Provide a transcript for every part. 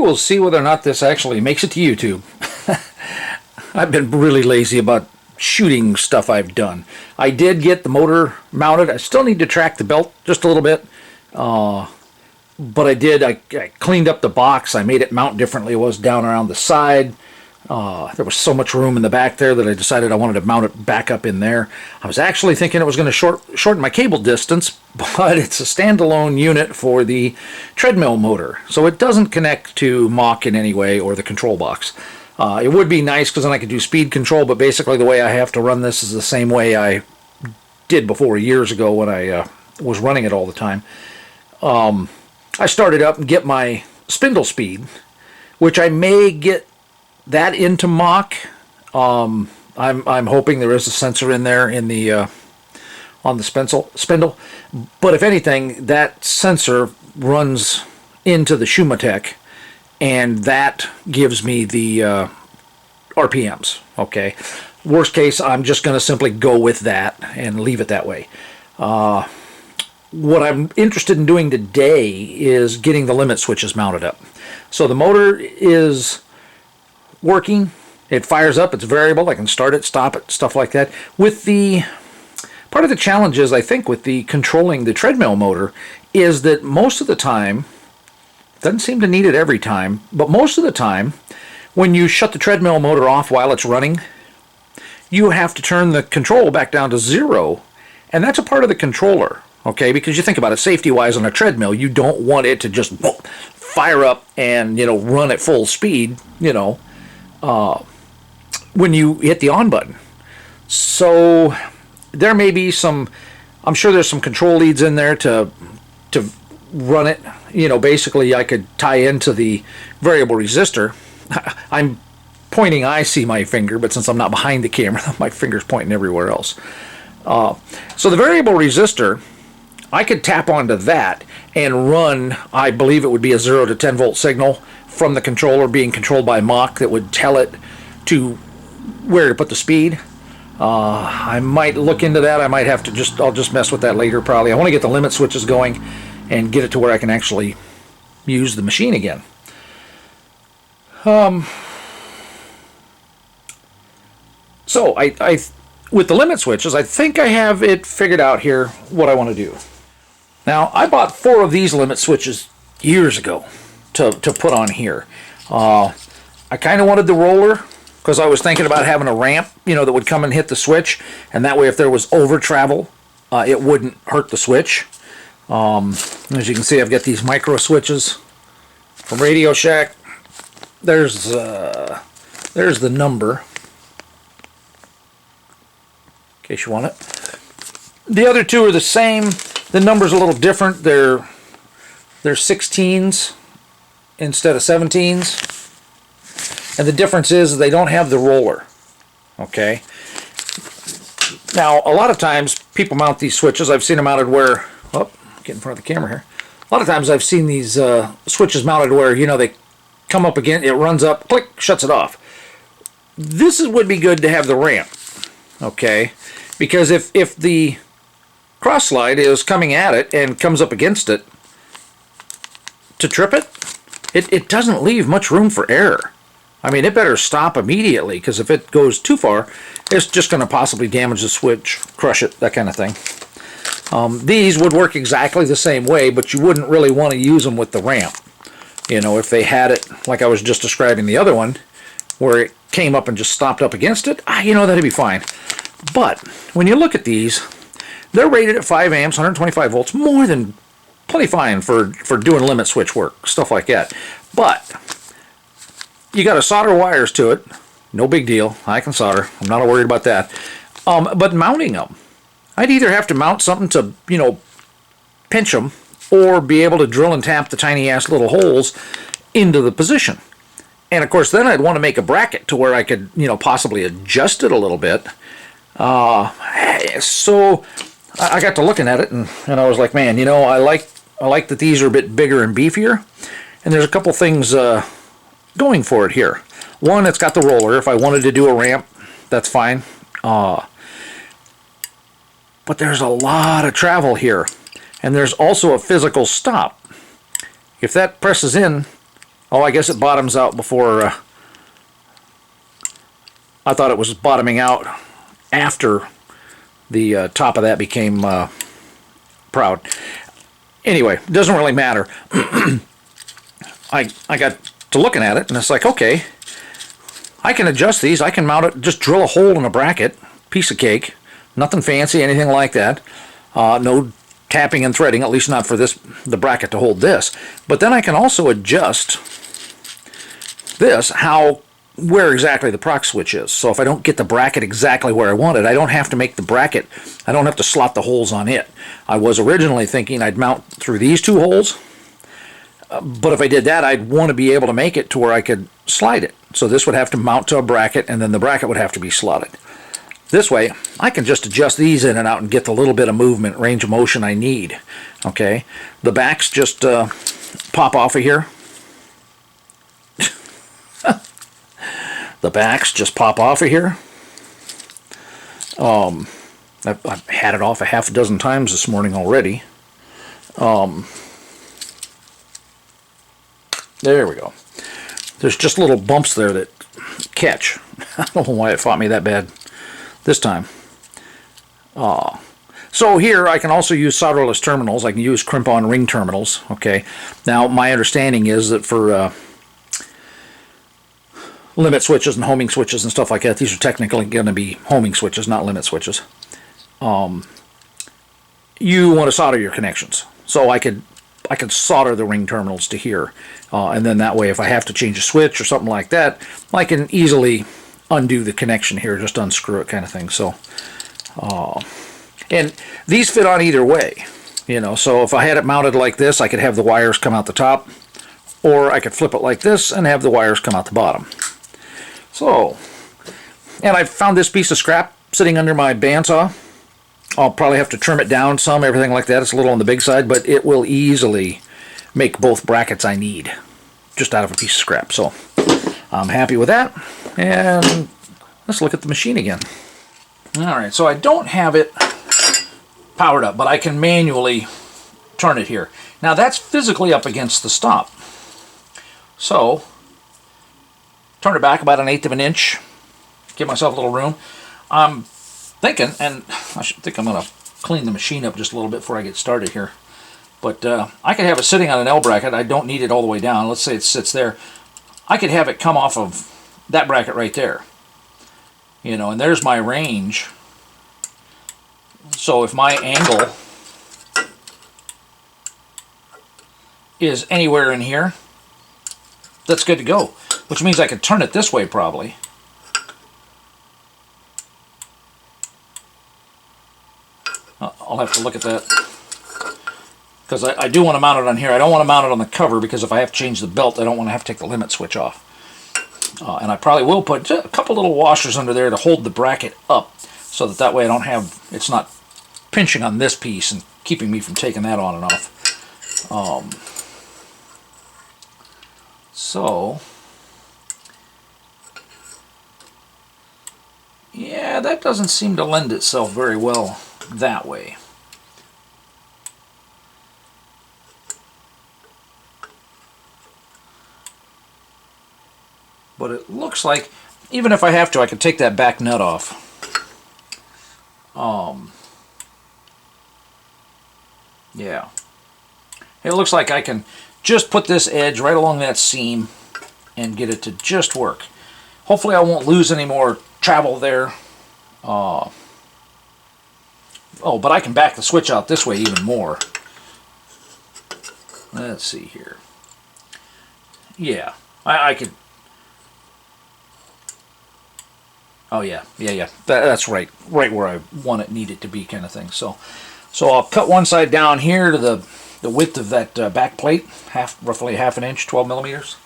will see whether or not this actually makes it to YouTube. I've been really lazy about shooting stuff I've done. I did get the motor mounted. I still need to track the belt just a little bit. But I cleaned up the box. I made it mount differently. It was down around the side. There was so much room in the back there that I decided I wanted to mount it back up in there. I was actually thinking it was going to shorten my cable distance, but it's a standalone unit for the treadmill motor. So it doesn't connect to Mach in any way or the control box. It would be nice because then I could do speed control, but basically the way I have to run this is the same way I did before years ago when I was running it all the time. I started up and get my spindle speed, which I may get that into Mach. I'm hoping there is a sensor in there in the on the spindle, but if anything, that sensor runs into the Shumatech, and that gives me the RPMs. Okay, worst case, I'm just going to simply go with that and leave it that way. What I'm interested in doing today is getting the limit switches mounted up. So the motor is working. It fires up. It's variable. I can start it, stop it, stuff like that. With the part of the challenge is, I think, with the controlling the treadmill motor is that most of the time, doesn't seem to need it every time, but most of the time, when you shut the treadmill motor off while it's running, you have to turn the control back down to 0, and that's a part of the controller. Okay, because you think about it, safety-wise on a treadmill, you don't want it to just fire up and, run at full speed, when you hit the on button. So there may be some, I'm sure there's some control leads in there to run it. Basically I could tie into the variable resistor. I'm pointing, I see my finger, but since I'm not behind the camera, my finger's pointing everywhere else. So the variable resistor, I could tap onto that and run, I believe it would be a 0 to 10 volt signal from the controller being controlled by Mach that would tell it to where to put the speed. I might look into that. I might have to I'll just mess with that later probably. I want to get the limit switches going and get it to where I can actually use the machine again. So I with the limit switches, I think I have it figured out here what I want to do. Now, I bought 4 of these limit switches years ago to put on here. I kind of wanted the roller because I was thinking about having a ramp, that would come and hit the switch, and that way if there was over travel, it wouldn't hurt the switch. As you can see, I've got these micro switches from Radio Shack. There's the number, in case you want it. The other 2 are the same. The number's a little different. They're 16s instead of 17s. And the difference is they don't have the roller. Okay. Now, a lot of times people mount these switches. I've seen them mounted where, get in front of the camera here. A lot of times I've seen these switches mounted where, they come up again, it runs up, click, shuts it off. This would be good to have the ramp. Okay. Because if the cross slide is coming at it and comes up against it to trip it, it doesn't leave much room for error. I mean, it better stop immediately, because if it goes too far, it's just going to possibly damage the switch, crush it, that kind of thing. These would work exactly the same way, but you wouldn't really want to use them with the ramp. If they had it, like I was just describing the other one, where it came up and just stopped up against it, that'd be fine. But when you look at these, they're rated at 5 amps, 125 volts, more than plenty fine for doing limit switch work, stuff like that. But you got to solder wires to it. No big deal. I can solder. I'm not worried about that. But mounting them, I'd either have to mount something to, pinch them, or be able to drill and tap the tiny ass little holes into the position. And of course, then I'd want to make a bracket to where I could, possibly adjust it a little bit. So I got to looking at it, and I was like, man, I like that these are a bit bigger and beefier. And there's a couple things going for it here. One, it's got the roller. If I wanted to do a ramp, that's fine. But there's a lot of travel here. And there's also a physical stop. If that presses in, Oh, I guess it bottoms out before... I thought it was bottoming out after the top of that became proud. Anyway, it doesn't really matter. I got to looking at it, and it's like, okay, I can adjust these. I can mount it, just drill a hole in a bracket, piece of cake, nothing fancy, anything like that. No tapping and threading, at least not for the bracket to hold this. But then I can also adjust this, where exactly the proc switch is. So if I don't get the bracket exactly where I want it, I don't have to make the bracket, I don't have to slot the holes on it. I was originally thinking I'd mount through these two holes, but if I did that, I'd want to be able to make it to where I could slide it. So this would have to mount to a bracket, and then the bracket would have to be slotted. This way, I can just adjust these in and out and get the little bit of movement, range of motion I need. Okay, the backs just pop off of here. The backs just pop off of here. I've had it off a half a dozen times this morning already. There we go. There's just little bumps there that catch. I don't know why it fought me that bad this time. So here I can also use solderless terminals. I can use crimp-on ring terminals. Okay. Now my understanding is that for limit switches and homing switches and stuff like that, these are technically going to be homing switches, not limit switches. You want to solder your connections. So I could solder the ring terminals to here, and then that way if I have to change a switch or something like that, I can easily undo the connection here, just unscrew it kind of thing. So and these fit on either way, you know, so if I had it mounted like this, I could have the wires come out the top, or I could flip it like this and have the wires come out the bottom. So, and I found this piece of scrap sitting under my bandsaw. I'll probably have to trim it down some, everything like that. It's a little on the big side, but it will easily make both brackets I need just out of a piece of scrap. So I'm happy with that. And let's look at the machine again. Alright, so I don't have it powered up, but I can manually turn it here. Now that's physically up against the stop. So, turn it back about 1/8 of an inch. Give myself a little room. I'm thinking, and I think I'm going to clean the machine up just a little bit before I get started here. But I could have it sitting on an L bracket. I don't need it all the way down. Let's say it sits there. I could have it come off of that bracket right there. You know, and there's my range. So if my angle is anywhere in here, that's good to go. Which means I could turn it this way probably. I'll have to look at that. Because I do want to mount it on here. I don't want to mount it on the cover because if I have to change the belt, I don't want to have to take the limit switch off. And I probably will put a couple little washers under there to hold the bracket up so that way I don't have, it's not pinching on this piece and keeping me from taking that on and off. So, yeah, that doesn't seem to lend itself very well that way. But it looks like, even if I have to, I could take that back nut off. Yeah. It looks like I can just put this edge right along that seam and get it to just work. Hopefully I won't lose any more travel there. Oh, but I can back the switch out this way even more. Let's see here. Yeah, I could. Oh yeah. That's right where I want it, need it to be, kind of thing. So I'll cut one side down here to the width of that back plate, roughly half an inch, 12 millimeters.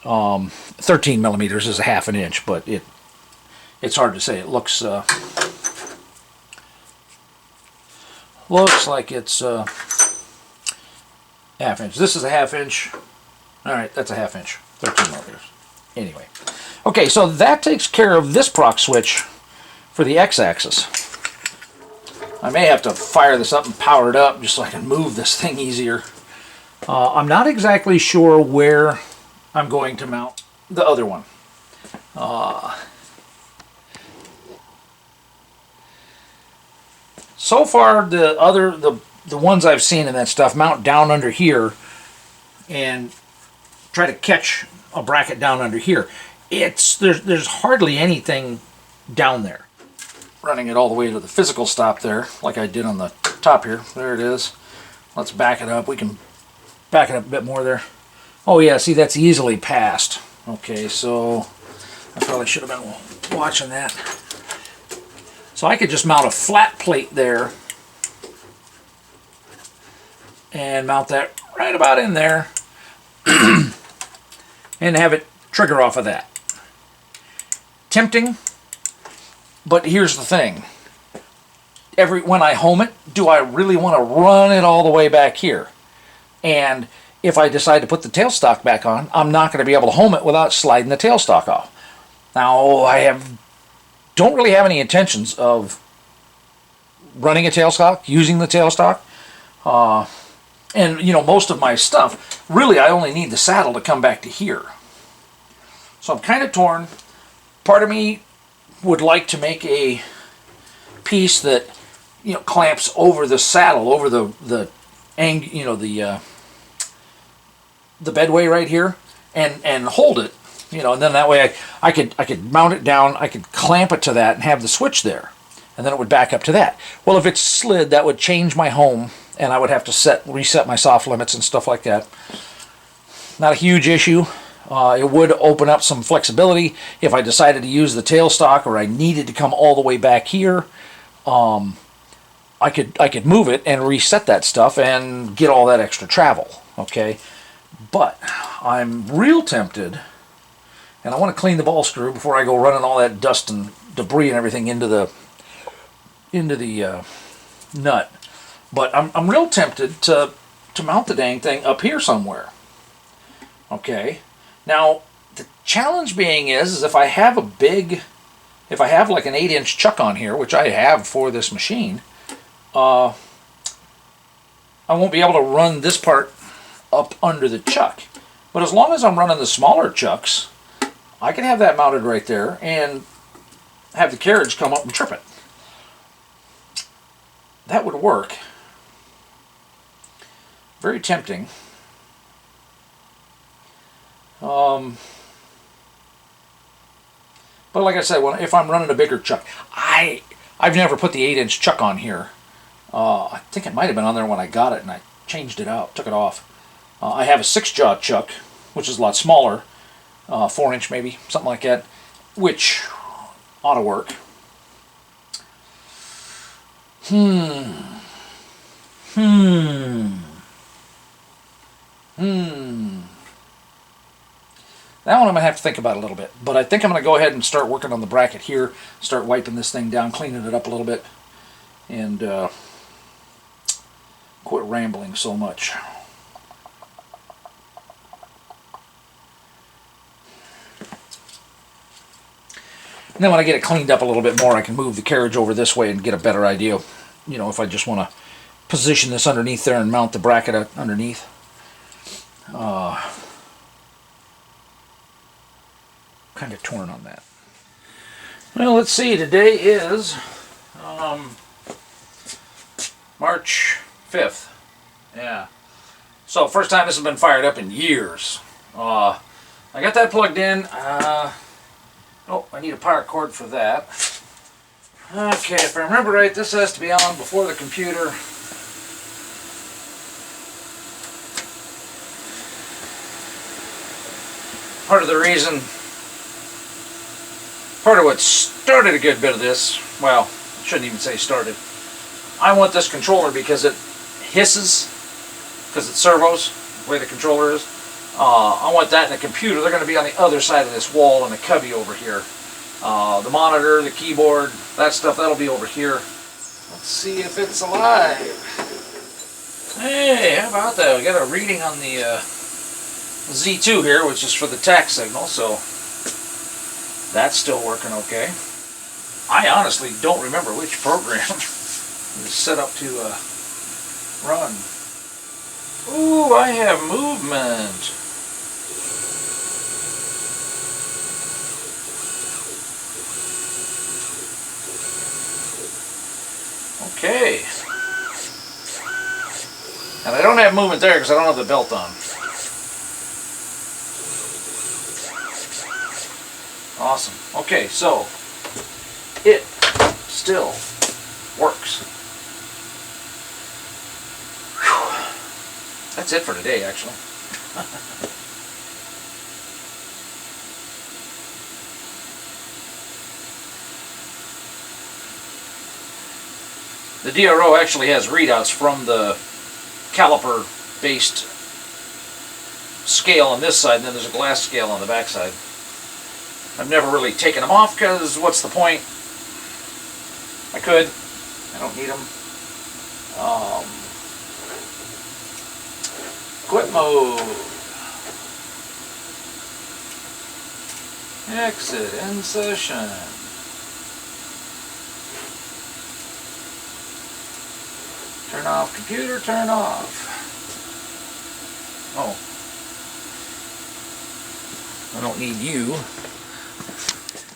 13 millimeters is a half an inch, but it's hard to say. It looks like it's half inch. This is a half inch. All right, that's a half inch, 13 millimeters. Anyway. Okay, so that takes care of this proc switch for the x-axis. I may have to fire this up and power it up just so I can move this thing easier. I'm not exactly sure where I'm going to mount the other one. So far, the ones I've seen and that stuff mount down under here and try to catch a bracket down under here. There's hardly anything down there. Running it all the way to the physical stop there, like I did on the top here. There it is. Let's back it up. We can back it up a bit more there. Oh yeah, see, that's easily passed. Okay, so I probably should have been watching that. So I could just mount a flat plate there and mount that right about in there and have it trigger off of that. Tempting, but here's the thing. When I home it, do I really want to run it all the way back here? And if I decide to put the tailstock back on, I'm not going to be able to home it without sliding the tailstock off. Now, don't really have any intentions of running a tailstock, using the tailstock. And, you know, most of my stuff, really I only need the saddle to come back to here. So I'm kind of torn. Part of me would like to make a piece that, you know, clamps over the saddle, over the bedway right here, and hold it, you know, and then that way I could mount it down, I could clamp it to that and have the switch there, and then it would back up to that. Well, if it's slid, that would change my home, and I would have to reset my soft limits and stuff like that. Not a huge issue. It would open up some flexibility if I decided to use the tailstock or I needed to come all the way back here. I could move it and reset that stuff and get all that extra travel. Okay, but I'm real tempted, and I want to clean the ball screw before I go running all that dust and debris and everything into the nut. But I'm real tempted to mount the dang thing up here somewhere. Okay. Now, the challenge being is if I have like an 8-inch chuck on here, which I have for this machine, I won't be able to run this part up under the chuck. But as long as I'm running the smaller chucks, I can have that mounted right there and have the carriage come up and trip it. That would work. Very tempting. But like I said, if I'm running a bigger chuck, I've never put the 8-inch chuck on here. I think it might have been on there when I got it, and I changed it out, took it off. I have a 6-jaw chuck, which is a lot smaller, 4-inch maybe, something like that, which ought to work. That one I'm going to have to think about a little bit. But I think I'm going to go ahead and start working on the bracket here, start wiping this thing down, cleaning it up a little bit, and quit rambling so much. And then when I get it cleaned up a little bit more, I can move the carriage over this way and get a better idea. You know, if I just want to position this underneath there and mount the bracket underneath. Kind of torn on that. Well, let's see. Today is March 5th. Yeah. So first time this has been fired up in years. I got that plugged in. Oh, I need a power cord for that. Okay, if I remember right, this has to be on before the computer. Part of what started a good bit of this, well, I shouldn't even say started. I want this controller because it hisses, because it's servos, the way the controller is. I want that in the computer. They're going to be on the other side of this wall in a cubby over here. The monitor, the keyboard, that stuff, that'll be over here. Let's see if it's alive. Hey, how about that? We got a reading on the Z2 here, which is for the tax signal, so that's still working okay. I honestly don't remember which program is set up to run. Ooh, I have movement. Okay. And I don't have movement there because I don't have the belt on. Awesome. Okay, so it still works. Whew. That's it for today, actually. The DRO actually has readouts from the caliper-based scale on this side, and then there's a glass scale on the back side. I've never really taken them off because what's the point? I could. I don't need them. Quit mode. Exit in session. Turn off computer, turn off. Oh. I don't need you.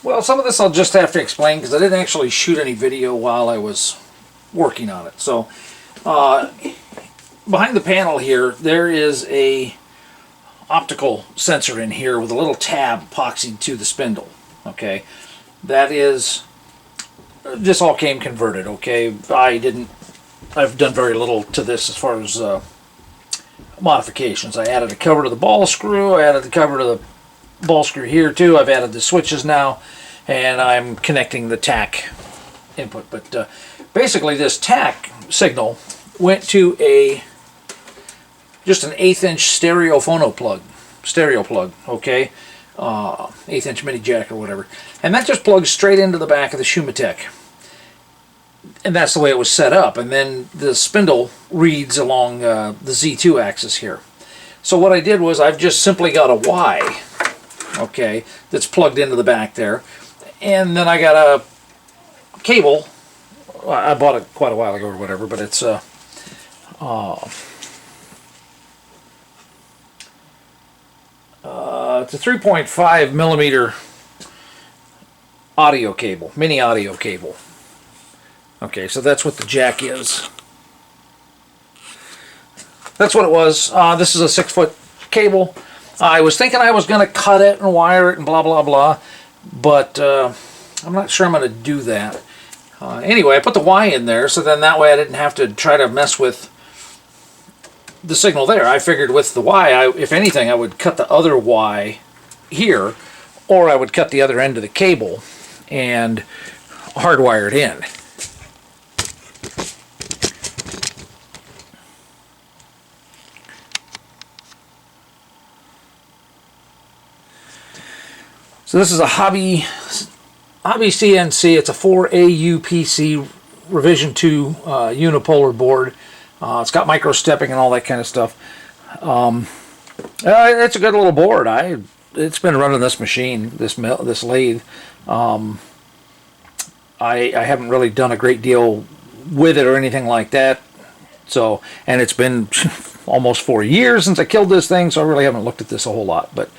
Well, some of this I'll just have to explain because I didn't actually shoot any video while I was working on it. So, behind the panel here, there is a optical sensor in here with a little tab epoxied to the spindle. Okay, that is, this all came converted. Okay, I've done very little to this as far as modifications. I added a cover to the ball screw. I added the cover to the ball screw here too. I've added the switches now, and I'm connecting the tack input. But basically, this tack signal went to just an 1/8 inch stereo plug. Okay, 1/8 inch mini jack or whatever, and that just plugs straight into the back of the Shumatech. And that's the way it was set up. And then the spindle reads along the Z2 axis here. So what I did was I've just simply got a Y, okay, that's plugged into the back there. And then I got a cable. I bought it quite a while ago or whatever, but it's it's a 3.5 millimeter audio cable, mini audio cable. Okay, so that's what the jack is. That's what it was. This is a 6-foot cable. I was thinking I was going to cut it and wire it and blah, blah, blah. But I'm not sure I'm going to do that. Anyway, I put the Y in there, so then that way I didn't have to try to mess with the signal there. I figured with the Y, if anything, I would cut the other Y here, or I would cut the other end of the cable and hardwire it in. So this is a Hobby CNC. It's a 4AUPC Revision 2 unipolar board. It's got micro stepping and all that kind of stuff. It's a good little board. It's been running this machine, this lathe. I haven't really done a great deal with it or anything like that. So, and it's been almost 4 years since I killed this thing, so I really haven't looked at this a whole lot. But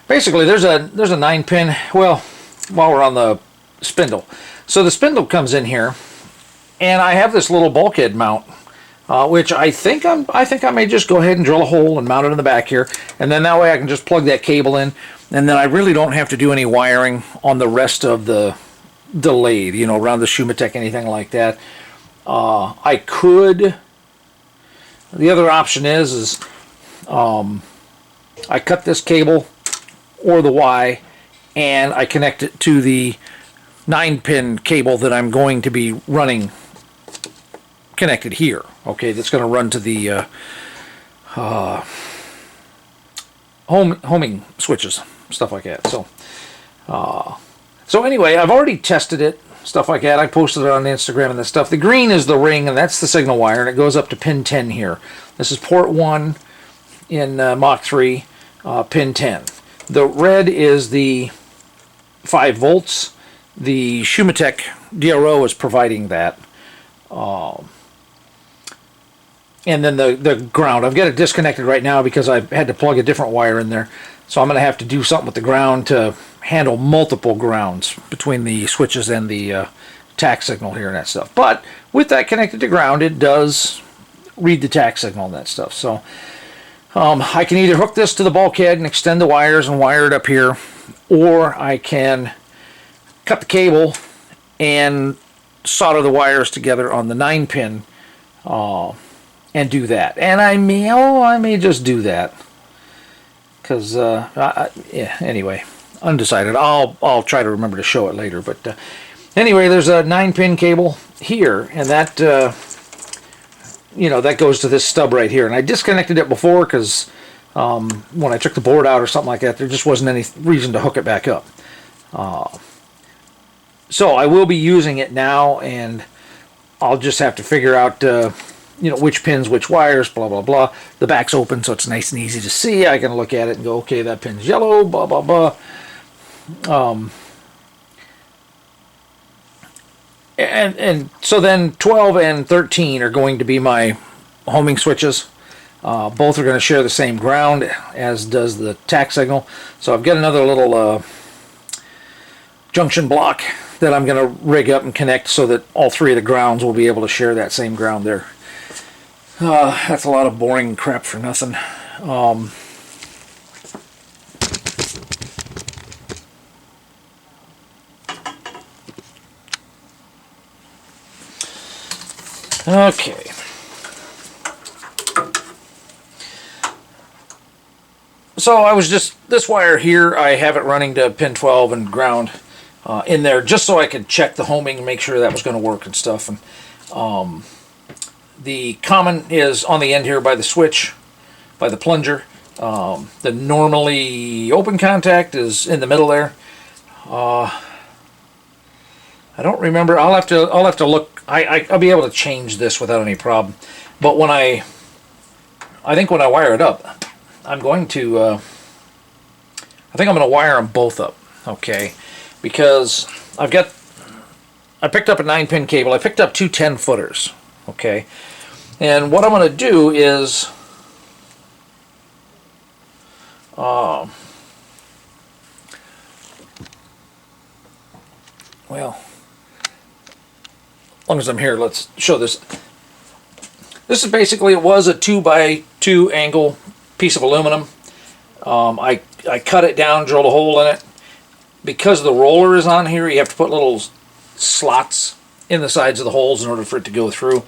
basically, there's a 9-pin. Well, while we're on the spindle, so the spindle comes in here, and I have this little bulkhead mount, which I think I may just go ahead and drill a hole and mount it in the back here, and then that way I can just plug that cable in, and then I really don't have to do any wiring on the rest of the lathe, you know, around the Shumatech, anything like that. I could. The other option is I cut this cable or the Y, and I connect it to the 9-pin cable that I'm going to be running connected here. Okay, that's going to run to the homing switches, stuff like that. So anyway, I've already tested it, stuff like that. I posted it on Instagram and this stuff. The green is the ring, and that's the signal wire, and it goes up to pin 10 here. This is port 1 in Mach 3, pin 10. The red is the 5 volts. The Shumatech DRO is providing that. and then the ground. I've got it disconnected right now because I had to plug a different wire in there. So I'm going to have to do something with the ground to handle multiple grounds between the switches and the tack signal here and that stuff. But with that connected to ground, it does read the tack signal and that stuff. So I can either hook this to the bulkhead and extend the wires and wire it up here, or I can cut the cable and solder the wires together on the 9-pin and do that. And I may just do that because yeah. Anyway, undecided. I'll try to remember to show it later. But anyway, there's a 9-pin cable here, and that that goes to this stub right here. And I disconnected it before because when I took the board out or something like that, there just wasn't any reason to hook it back up. So I will be using it now, and I'll just have to figure out which pins, which wires, blah blah blah. The back's open, so it's nice and easy to see. I can look at it and go, okay, that pin's yellow, blah blah blah. And so then 12 and 13 are going to be my homing switches. Both are going to share the same ground, as does the tack signal. So I've got another little junction block that I'm going to rig up and connect so that all three of the grounds will be able to share that same ground there. That's a lot of boring crap for nothing. Okay. So I was just, this wire here, I have it running to pin 12 and ground in there just so I could check the homing and make sure that was going to work and stuff. And the common is on the end here by the switch, by the plunger. The normally open contact is in the middle there. I don't remember. I'll have to look. I'll be able to change this without any problem. But when I think when I wire it up, I'm going to. I think I'm going to wire them both up. Okay, because I picked up a 9-pin cable. I picked up two 10-footers. Okay, and what I'm going to do is. Well, as long as I'm here, let's show this. This is basically, it was a 2x2 angle piece of aluminum. I cut it down, drilled a hole in it. Because the roller is on here, you have to put little slots in the sides of the holes in order for it to go through.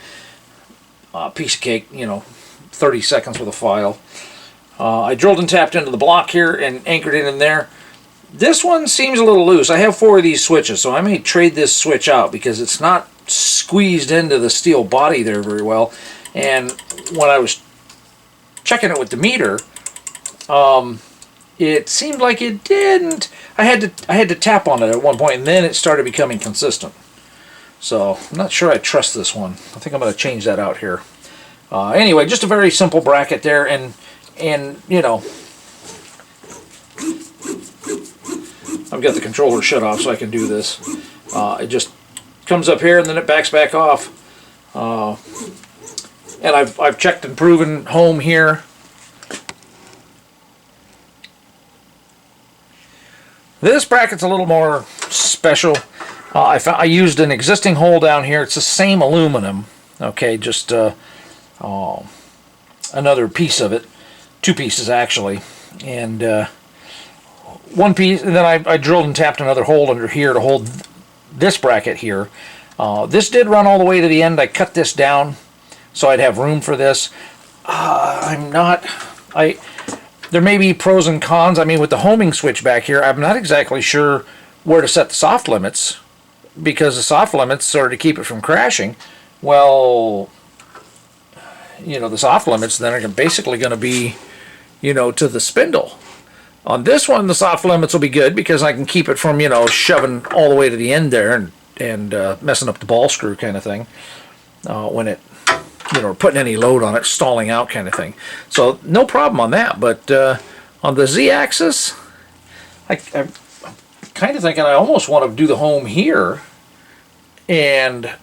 Piece of cake, 30 seconds with a file. I drilled and tapped into the block here and anchored it in there. This one seems a little loose. I have 4 of these switches, so I may trade this switch out because it's not squeezed into the steel body there very well. And when I was checking it with the meter, it seemed like it didn't. I had to tap on it at one point, and then it started becoming consistent. So I'm not sure I trust this one. I think I'm going to change that out here. Anyway, just a very simple bracket there, and I've got the controller shut off so I can do this. It just comes up here and then it backs back off. And I've checked and proven home here. This bracket's a little more special. I used an existing hole down here. It's the same aluminum. Okay, just another piece of it. 2 pieces actually. And one piece, and then I drilled and tapped another hole under here to hold this bracket here. This did run all the way to the end. I cut this down so I'd have room for this. There may be pros and cons. I mean, with the homing switch back here, I'm not exactly sure where to set the soft limits, because the soft limits are to keep it from crashing. Well, the soft limits then are basically going to be, to the spindle. On this one, the soft limits will be good because I can keep it from, shoving all the way to the end there and messing up the ball screw kind of thing when it, or putting any load on it, stalling out kind of thing. So no problem on that. But on the Z-axis, I'm kind of thinking I almost want to do the home here and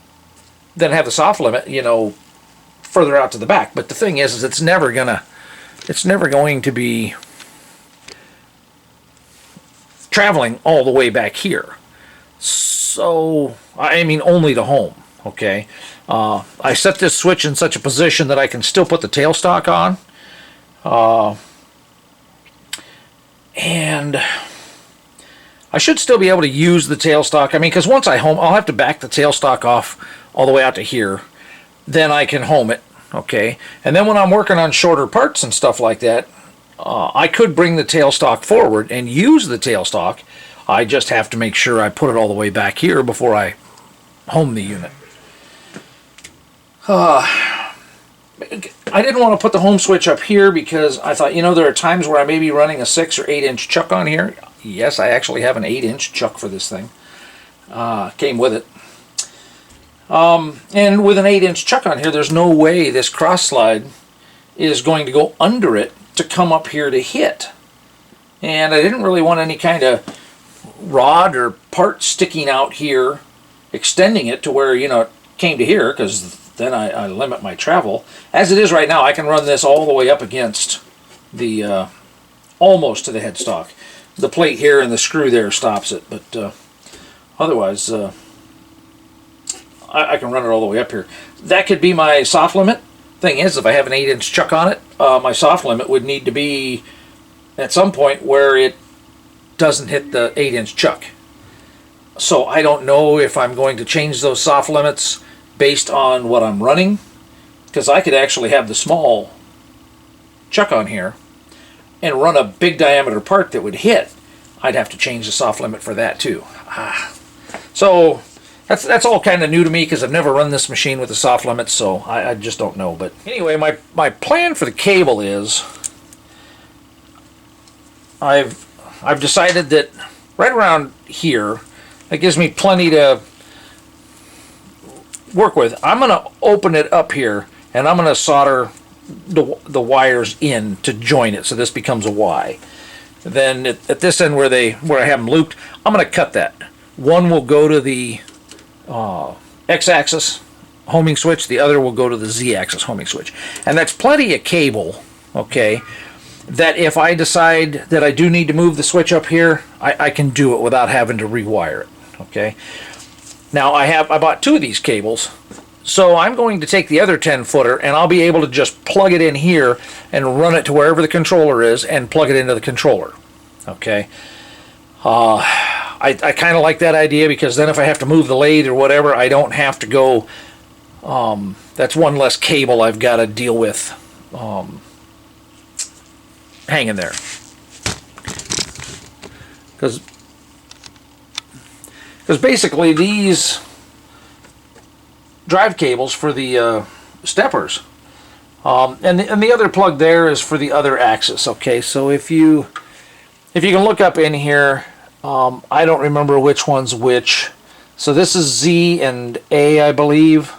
then have the soft limit, further out to the back. But the thing is it's never going to be traveling all the way back here. So, I mean, only to home, okay? I set this switch in such a position that I can still put the tailstock on. And I should still be able to use the tailstock. I mean, because once I home, I'll have to back the tailstock off all the way out to here. Then I can home it, okay? And then when I'm working on shorter parts and stuff like that, I could bring the tailstock forward and use the tailstock. I just have to make sure I put it all the way back here before I home the unit. I didn't want to put the home switch up here because I thought, you know, there are times where I may be running a 6 or 8 inch chuck on here. Yes, I actually have an 8-inch chuck for this thing. Came with it. And with an 8-inch chuck on here, there's no way this cross slide is going to go under it to come up here to hit. And I didn't really want any kind of rod or part sticking out here, extending it to where, you know, it came to here, because then I limit my travel. As it is right now, I can run this all the way up against the, almost to the headstock. The plate here and the screw there stops it, but otherwise I can run it all the way up here. That could be my soft limit. Thing is, if I have an 8-inch chuck on it, my soft limit would need to be at some point where it doesn't hit the 8-inch chuck. So I don't know if I'm going to change those soft limits based on what I'm running, because I could actually have the small chuck on here and run a big diameter part that would hit. I'd have to change the soft limit for that too. So that's all kind of new to me because I've never run this machine with the soft limits, so I just don't know. But anyway, my plan for the cable is I've decided that right around here, that gives me plenty to work with. I'm going to open it up here and I'm going to solder the wires in to join it so this becomes a Y. Then at this end where I have them looped, I'm going to cut that. One will go to the X-axis homing switch, the other will go to the Z-axis homing switch. And that's plenty of cable, okay, that if I decide that I do need to move the switch up here, I can do it without having to rewire it, okay. Now I bought 2 of these cables, so I'm going to take the other 10-footer and I'll be able to just plug it in here and run it to wherever the controller is and plug it into the controller, okay. I kind of like that idea because then if I have to move the lathe or whatever, I don't have to go, that's one less cable I've got to deal with hanging there. Because basically these drive cables for the steppers, and the other plug there is for the other axis, okay. So if you can look up in here, I don't remember which one's which. So this is Z and A, I believe,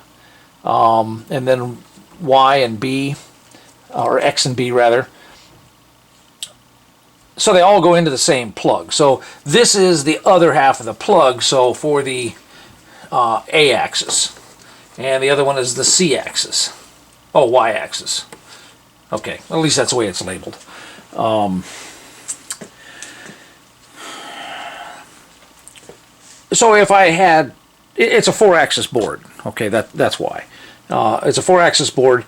and then Y and B, or X and B rather. So they all go into the same plug. So this is the other half of the plug, so for the A axis. And the other one is the C axis. Oh, Y axis. Okay, at least that's the way it's labeled. So if I had, it's a 4-axis board, okay, that's why. It's a 4-axis board,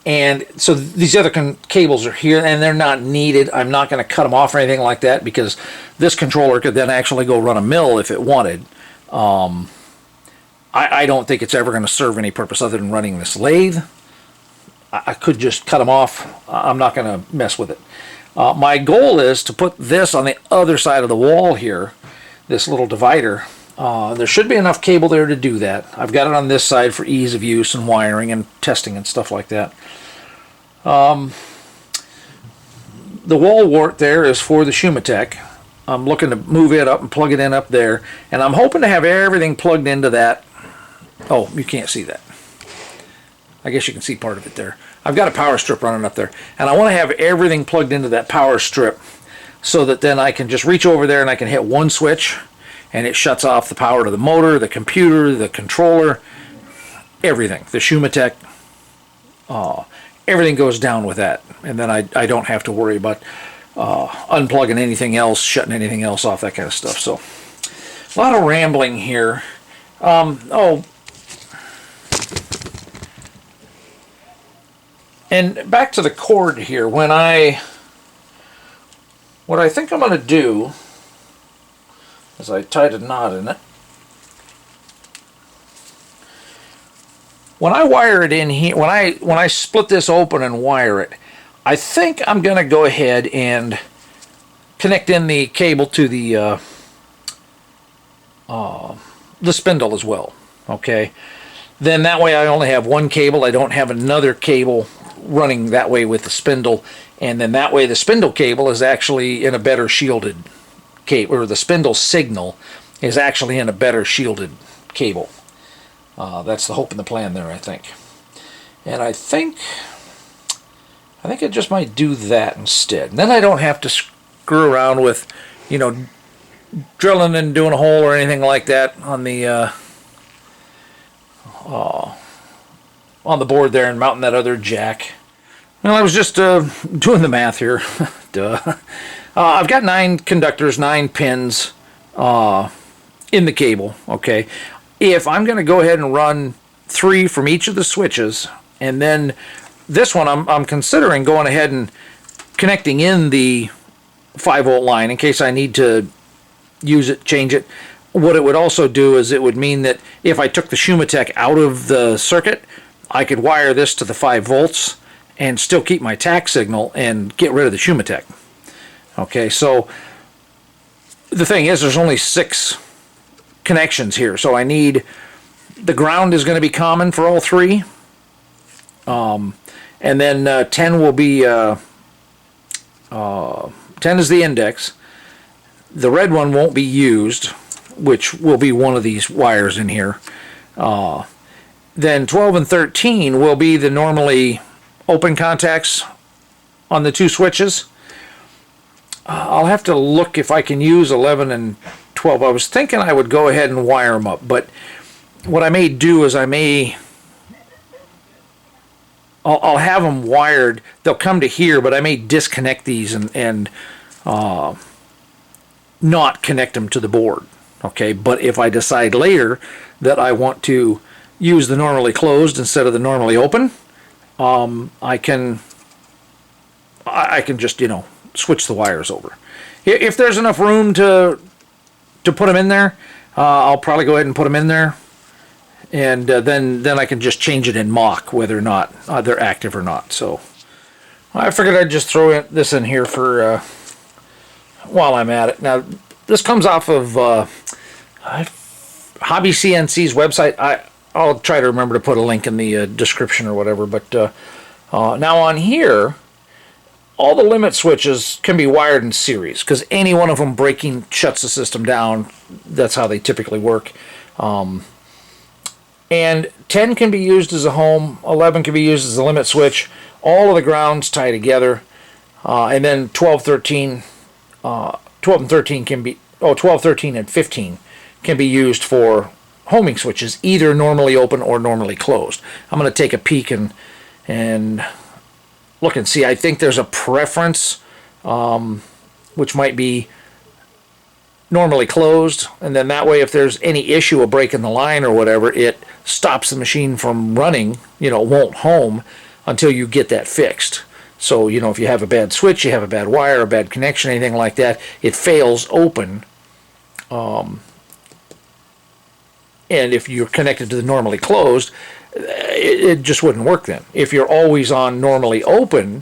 and so these other cables are here, and they're not needed. I'm not going to cut them off or anything like that, because this controller could then actually go run a mill if it wanted. I don't think it's ever going to serve any purpose other than running this lathe. I could just cut them off. I'm not going to mess with it. My goal is to put this on the other side of the wall here, this little divider. There should be enough cable there to do that. I've got it on this side for ease of use and wiring and testing and stuff like that. The wall wart there is for the Shumatech. I'm looking to move it up and plug it in up there, and I'm hoping to have everything plugged into that. Oh, you can't see that. I guess you can see part of it there. I've got a power strip running up there, and I want to have everything plugged into that power strip so that then I can just reach over there and I can hit one switch and it shuts off the power to the motor, the computer, the controller, everything. The Shumatech, everything goes down with that, and then I don't have to worry about unplugging anything else, shutting anything else off, that kind of stuff. So a lot of rambling here. Oh, and back to the cord here. What I think I'm going to do is I tied a knot in it. When I wire it in here, when I split this open and wire it, I think I'm going to go ahead and connect in the cable to the spindle as well. Okay, then that way I only have one cable. I don't have another cable running that way with the spindle, and then that way the spindle cable is actually in a better shielded cable, or the spindle signal is actually in a better shielded cable. That's the hope and the plan there, I think. And I think I just might do that instead. And then I don't have to screw around with, you know, drilling and doing a hole or anything like that on the board there and mounting that other jack. Well, I was just doing the math here. Duh. I've got 9 conductors, 9 pins in the cable. Okay. If I'm going to go ahead and run 3 from each of the switches, and then this one I'm considering going ahead and connecting in the 5-volt line in case I need to use it, change it. What it would also do is it would mean that if I took the Shumatech out of the circuit, I could wire this to the 5 volts and still keep my tack signal and get rid of the Shumatech. Okay, so the thing is there's only 6 connections here, so I need, the ground is going to be common for all 3, and then 10 will be 10 is the index. The red one won't be used, which will be one of these wires in here. Then 12 and 13 will be the normally open contacts on the 2 switches. I'll have to look if I can use 11 and 12. I was thinking I would go ahead and wire them up, but what I may do is I'll have them wired. They'll come to here, but I may disconnect these and not connect them to the board. Okay, but if I decide later that I want to use the normally closed instead of the normally open, I can just, you know, switch the wires over. If there's enough room to put them in there, I'll probably go ahead and put them in there, and then I can just change it in mock whether or not they're active or not. So I figured I'd just throw this in here for while I'm at it. Now this comes off of Hobby CNC's website. I'll try to remember to put a link in the description or whatever. But now on here, all the limit switches can be wired in series because any one of them breaking shuts the system down. That's how they typically work. And 10 can be used as a home, 11 can be used as a limit switch. All of the grounds tie together. And then 12, 13 and 13 can be, 12, 13 and 15 can be used for homing switches, either normally open or normally closed. I'm going to take a peek and look and see. I think there's a preference, which might be normally closed, and then that way if there's any issue of breaking the line or whatever, it stops the machine from running, you know, won't home until you get that fixed. So, you know, if you have a bad switch, you have a bad wire, a bad connection, anything like that, it fails open. And if you're connected to the normally closed, it just wouldn't work then. If you're always on normally open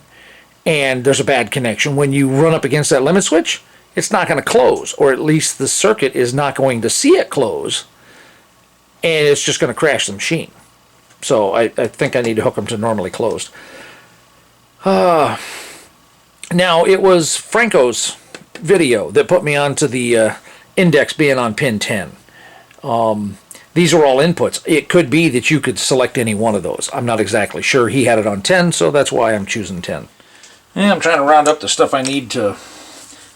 and there's a bad connection, when you run up against that limit switch, it's not going to close, or at least the circuit is not going to see it close, and it's just going to crash the machine. So I think I need to hook them to normally closed. Now, it was Franco's video that put me onto the index being on pin 10. These are all inputs. It could be that you could select any one of those. I'm not exactly sure. He had it on 10, so that's why I'm choosing 10. And I'm trying to round up the stuff I need to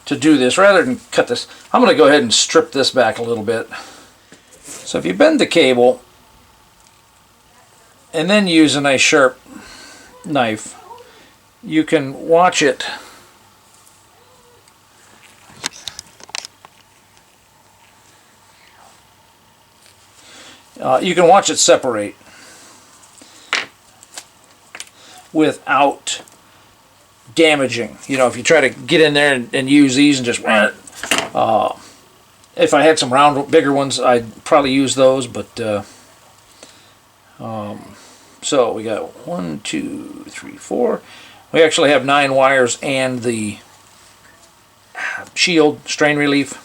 do this. Rather than cut this, I'm going to go ahead and strip this back a little bit. So if you bend the cable and then use a nice sharp knife, you can watch it separate without damaging. You know, if you try to get in there and use these and just if I had some round, bigger ones, I'd probably use those, but so we got 1, 2, 3, 4. We actually have 9 wires and the shield strain relief.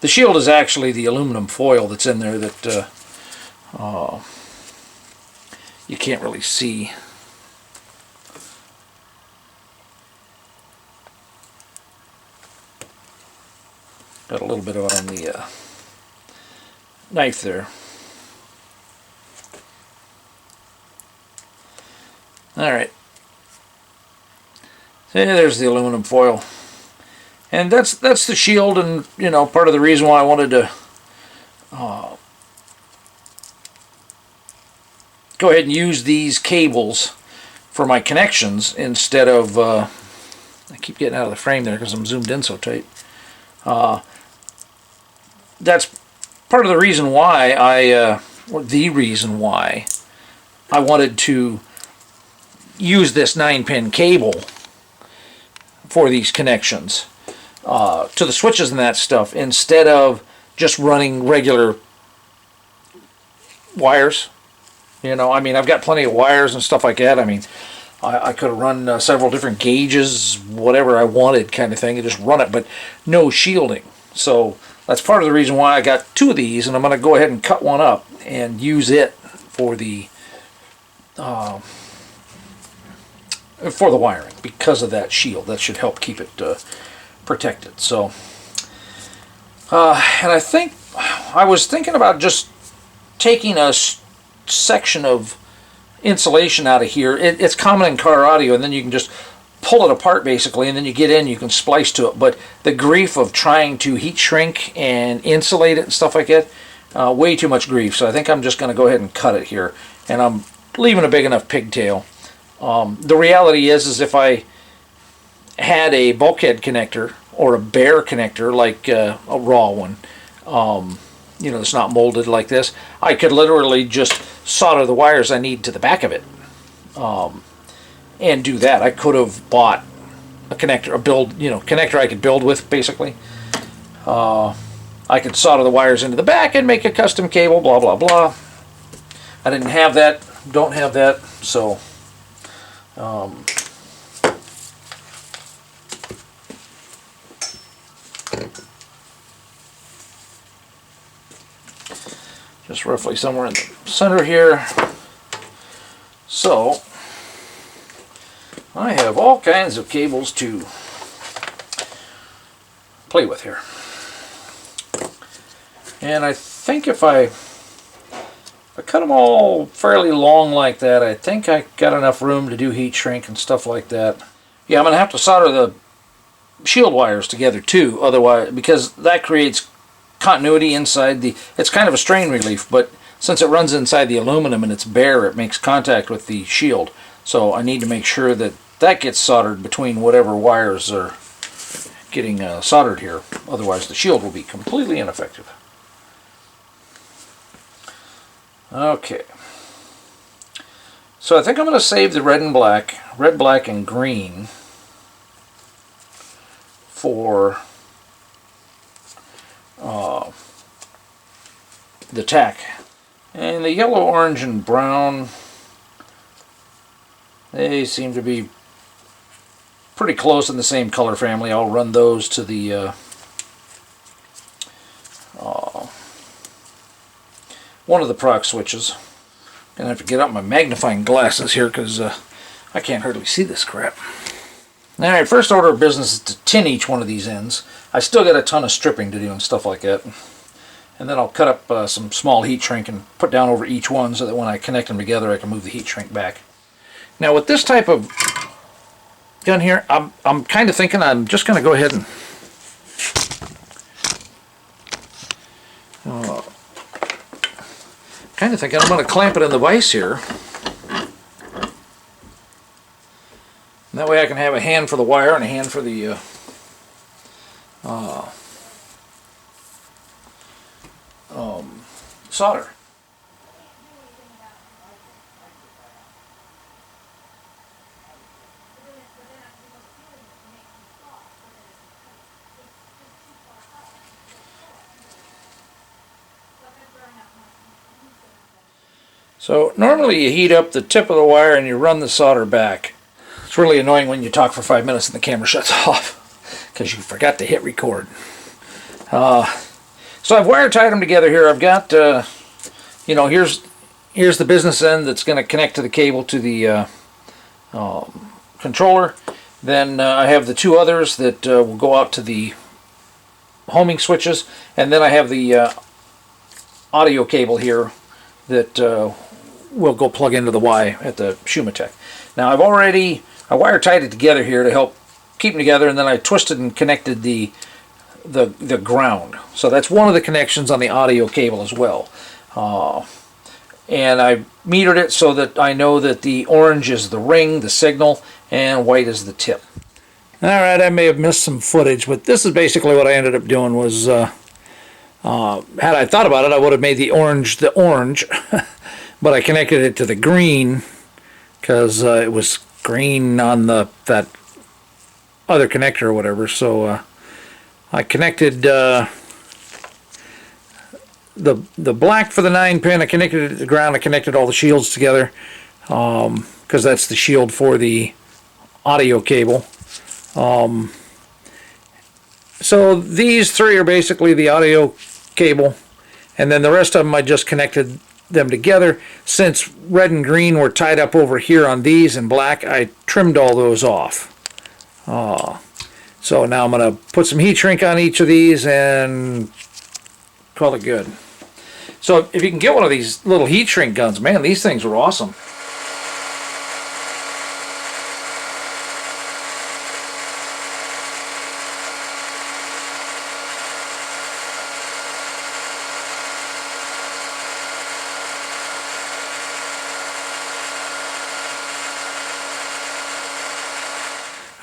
The shield is actually the aluminum foil that's in there that you can't really see. Got a little bit of it on the knife there. Alright. So there's the aluminum foil. And that's the shield, and you know, part of the reason why I wanted to go ahead and use these cables for my connections instead of I keep getting out of the frame there because I'm zoomed in so tight. That's part of the reason why or the reason why I wanted to use this 9-pin cable for these connections to the switches and that stuff, instead of just running regular wires. You know, I mean, I've got plenty of wires and stuff like that. I mean, I could have run several different gauges, whatever I wanted kind of thing, and just run it, but no shielding. So that's part of the reason why I got 2 of these, and I'm going to go ahead and cut one up and use it for the wiring, because of that shield. That should help keep it protected. So, and I think I was thinking about just taking a section of insulation out of here. It's common in car audio, and then you can just pull it apart basically, and then you get in, you can splice to it. But the grief of trying to heat shrink and insulate it and stuff like that, way too much grief. So I think I'm just going to go ahead and cut it here, and I'm leaving a big enough pigtail. The reality is if I had a bulkhead connector or a bare connector, like a raw one, you know, it's not molded like this, I could literally just solder the wires I need to the back of it and do that. I could have bought a connector, connector I could build with, basically. I could solder the wires into the back and make a custom cable, blah, blah, blah. I didn't have that, don't have that, so just roughly somewhere in the center here. So I have all kinds of cables to play with here. And I think if I cut them all fairly long like that, I think I got enough room to do heat shrink and stuff like that. Yeah, I'm going to have to solder the shield wires together too, otherwise, because that creates continuity inside the, it's kind of a strain relief, but since it runs inside the aluminum and it's bare, it makes contact with the shield. So I need to make sure that that gets soldered between whatever wires are getting soldered here. Otherwise the shield will be completely ineffective. Okay. So I think I'm going to save the red, black, and green for the tack. And the yellow, orange, and brown, they seem to be pretty close in the same color family. I'll run those to the one of the proc switches. Gonna have to get out my magnifying glasses here because I can't hardly see this crap. Alright, first order of business is to tin each one of these ends. I still got a ton of stripping to do and stuff like that. And then I'll cut up some small heat shrink and put down over each one so that when I connect them together I can move the heat shrink back. Now with this type of gun here, I'm kind of thinking I'm just going to go ahead and I'm going to clamp it in the vise here That way I can have a hand for the wire and a hand for the solder. So normally you heat up the tip of the wire and you run the solder back. It's really annoying when you talk for 5 minutes and the camera shuts off because you forgot to hit record. So I've wire tied them together here. I've got, you know, here's the business end that's going to connect to the cable to the controller. Then I have the two others that will go out to the homing switches, and then I have the audio cable here that will go plug into the Y at the Shumatech. Now I wire tied it together here to help keep them together, and then I twisted and connected the ground. So that's one of the connections on the audio cable as well. And I metered it so that I know that the orange is the ring, the signal, and white is the tip. Alright, I may have missed some footage, but this is basically what I ended up doing was, had I thought about it, I would have made the orange, but I connected it to the green because it was green on that other connector or whatever. So I connected the black for the 9-pin. I connected it to the ground. I connected all the shields together because that's the shield for the audio cable. So these three are basically the audio cable, and then the rest of them I just connected them together. Since red and green were tied up over here on these and black, I trimmed all those off. So now I'm going to put some heat shrink on each of these and call it good. So if you can get one of these little heat shrink guns, man, these things are awesome.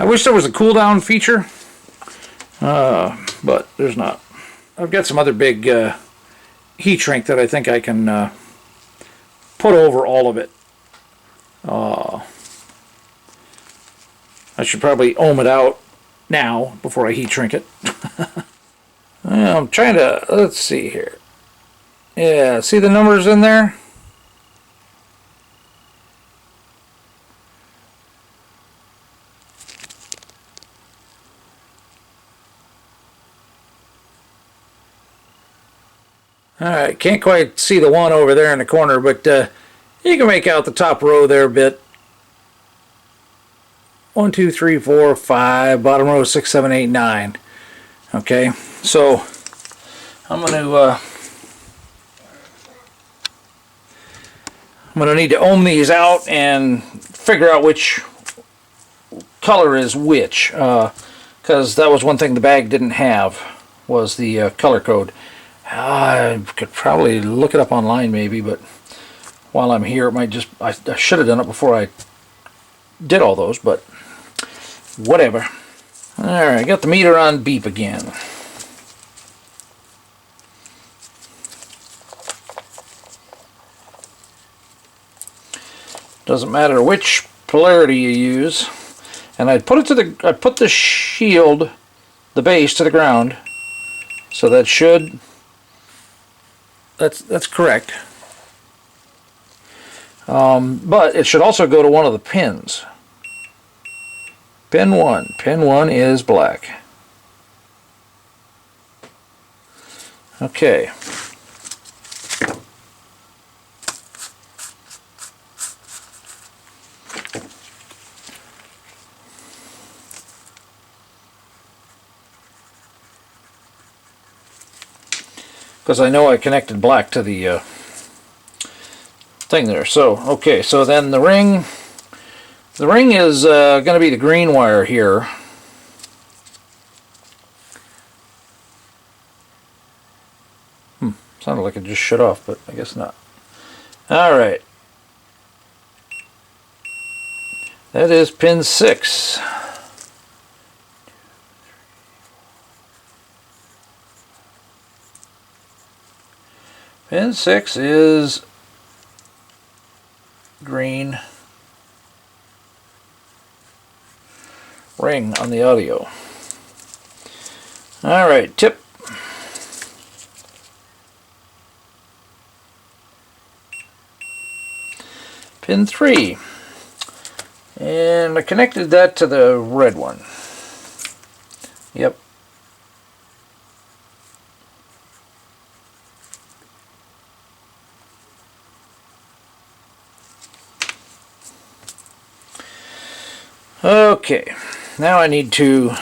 I wish there was a cool down feature, but there's not. I've got some other big heat shrink that I think I can put over all of it. I should probably ohm it out now before I heat shrink it. I'm trying to, let's see here. Yeah, see the numbers in there? Alright, can't quite see the one over there in the corner, but you can make out the top row there a bit. 1, 2, 3, 4, 5, bottom row 6, 7, 8, 9. Okay, so I'm going to need to ohm these out and figure out which color is which, because that was one thing the bag didn't have, was the color code. I could probably look it up online maybe, but while I'm here it might just, I should have done it before I did all those, but whatever. Alright, got the meter on beep again. Doesn't matter which polarity you use. And I put the shield, the base, to the ground, so that should, that's correct. But it should also go to one of the pins. Pin 1. Pin 1 is black. Okay. Because I know I connected black to the thing there. So, okay, so then the ring is going to be the green wire here. Sounded like it just shut off, but I guess not. Alright. That is pin 6. Pin 6 is green. Ring on the audio. Alright, tip. Pin 3. And I connected that to the red one. Yep. Okay, now I need to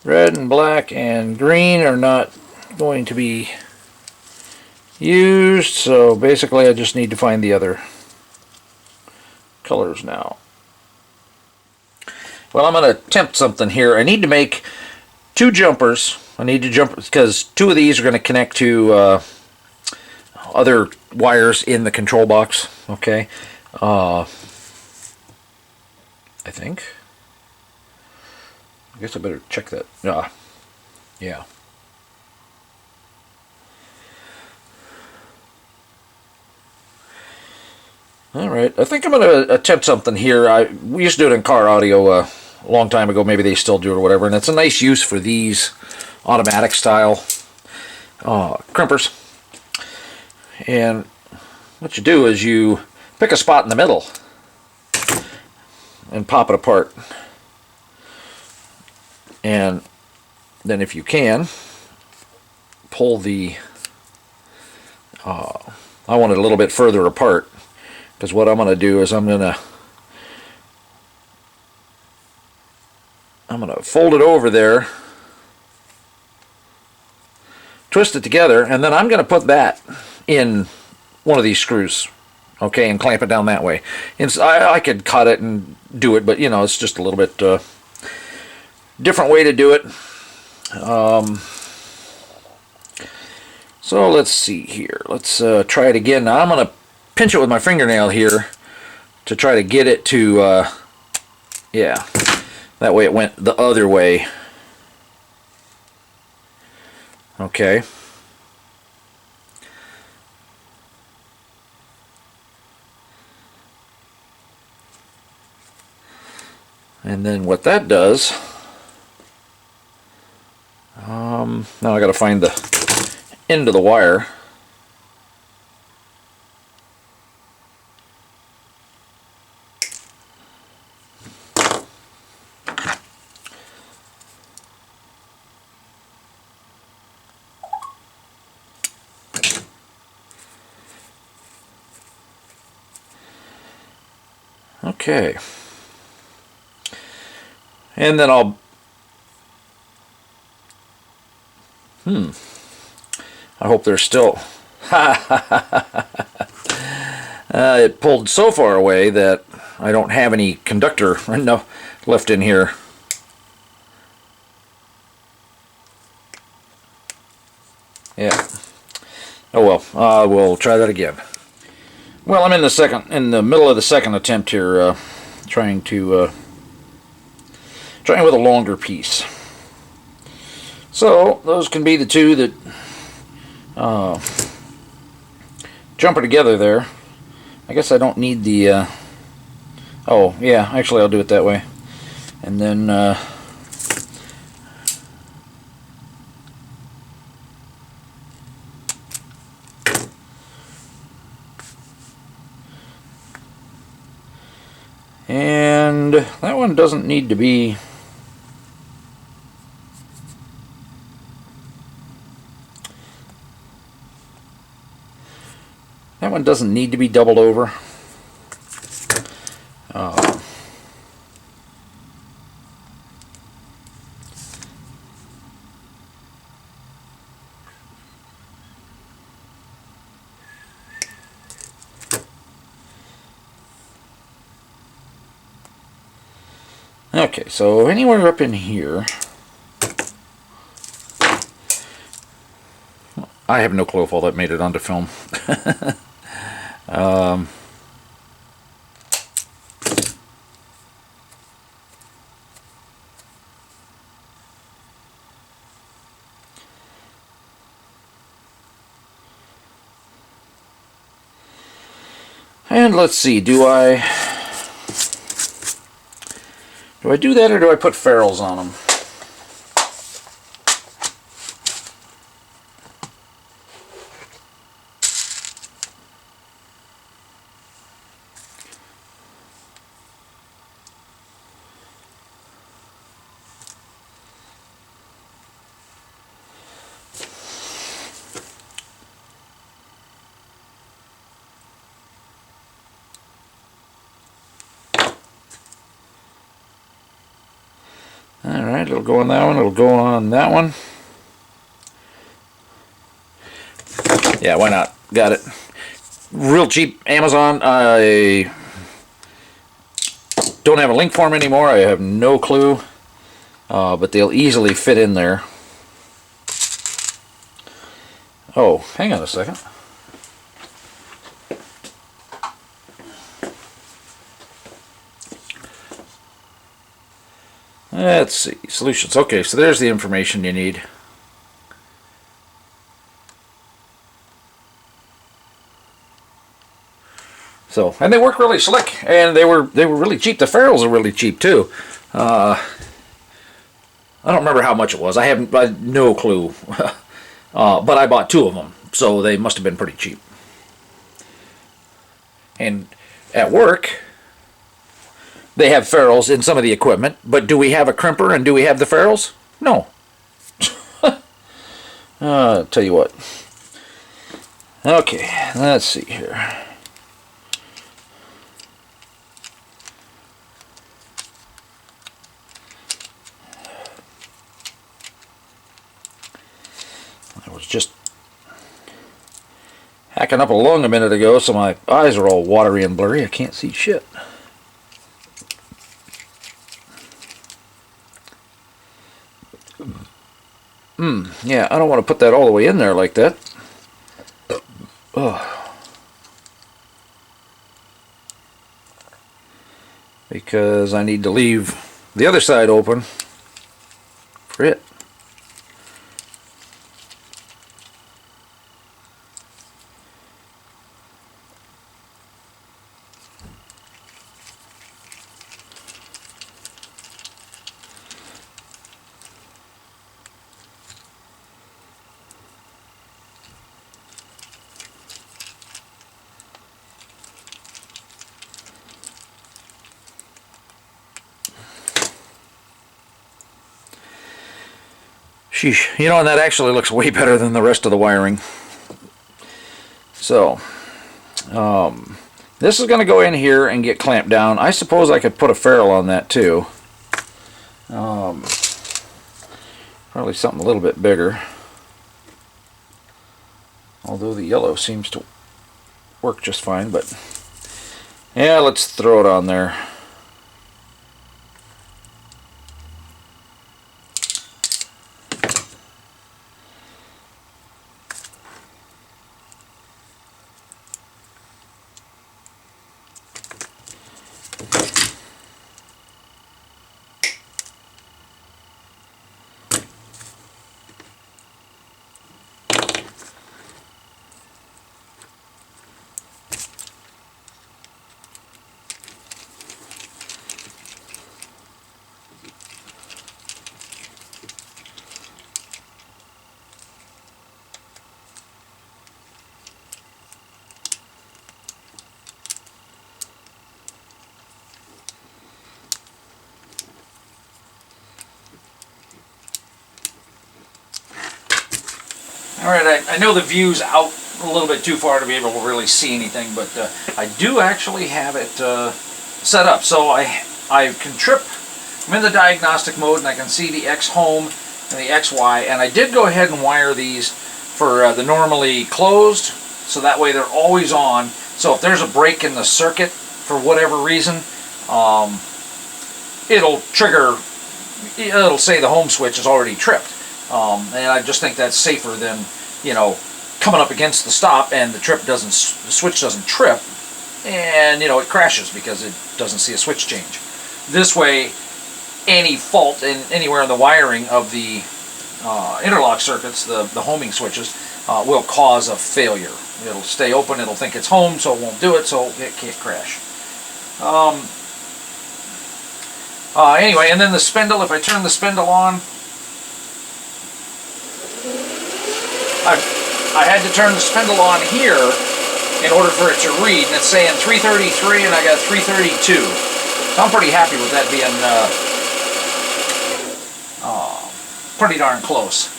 red and black and green are not going to be used, so basically I just need to find the other colors now. Well, I'm going to attempt something here. I need to make 2 jumpers. I need to jump because 2 of these are going to connect to other wires in the control box. Okay, I think. I guess I better check that. Yeah. Alright, I think I'm going to attempt something here. We used to do it in car audio a long time ago. Maybe they still do it or whatever. And it's a nice use for these automatic style crimpers. And what you do is you pick a spot in the middle and pop it apart. And then if you can, pull the... I want it a little bit further apart. Because what I'm going to do is I'm going to fold it over there, twist it together, and then I'm going to put that in one of these screws, okay, and clamp it down that way. And I could cut it and do it, but you know, it's just a little bit different way to do it. So let's see here. Let's try it again. Now I'm going to pinch it with my fingernail here to try to get it to, yeah, that way it went the other way. Okay. And then what that does, now I got to find the end of the wire. Okay. And then I'll... I hope there's still... it pulled so far away that I don't have any conductor left in here. Yeah. Oh well, we'll try that again. Well, I'm in the middle of the second attempt here, trying with a longer piece. So those can be the 2 that jumper together there. I guess I don't need the. Oh yeah, actually I'll do it that way, and then. And that one doesn't need to be... That one doesn't need to be doubled over. Okay, so anywhere up in here, I have no clue if all that made it onto film. And let's see, do I do that, or do I put ferrules on them? Alright, it'll go on that one, it'll go on that one. Yeah, why not? Got it. Real cheap Amazon. I don't have a link for them anymore. I have no clue. But they'll easily fit in there. Oh, hang on a second. Let's see. Solutions. Okay, so there's the information you need. So, and they work really slick, and they were really cheap. The ferrules are really cheap too. I don't remember how much it was. I have no clue. But I bought 2 of them, so they must have been pretty cheap. And at work, they have ferrules in some of the equipment, but do we have a crimper and do we have the ferrules? No. I'll tell you what. Okay, let's see here. I was just hacking up a lung a minute ago, so my eyes are all watery and blurry. I can't see shit. Yeah, I don't want to put that all the way in there like that. Ugh. Because I need to leave the other side open for it. Sheesh. You know, and that actually looks way better than the rest of the wiring. So, this is going to go in here and get clamped down. I suppose I could put a ferrule on that too. Probably something a little bit bigger. Although the yellow seems to work just fine, but yeah, let's throw it on there. Alright, I know the view's out a little bit too far to be able to really see anything, but I do actually have it set up. So I can trip, I'm in the diagnostic mode, and I can see the X home and the XY, and I did go ahead and wire these for the normally closed, so that way they're always on. So if there's a break in the circuit for whatever reason, it'll trigger, it'll say the home switch is already tripped. And I just think that's safer than, you know, coming up against the stop, and the switch doesn't trip, and it crashes because it doesn't see a switch change. This way, any fault anywhere in the wiring of the interlock circuits, the homing switches, will cause a failure. It'll stay open, it'll think it's home, so it won't do it, so it can't crash. Anyway, and then the spindle, if I turn the spindle on, I had to turn the spindle on here in order for it to read, and it's saying 333 and I got 332. So I'm pretty happy with that being pretty darn close.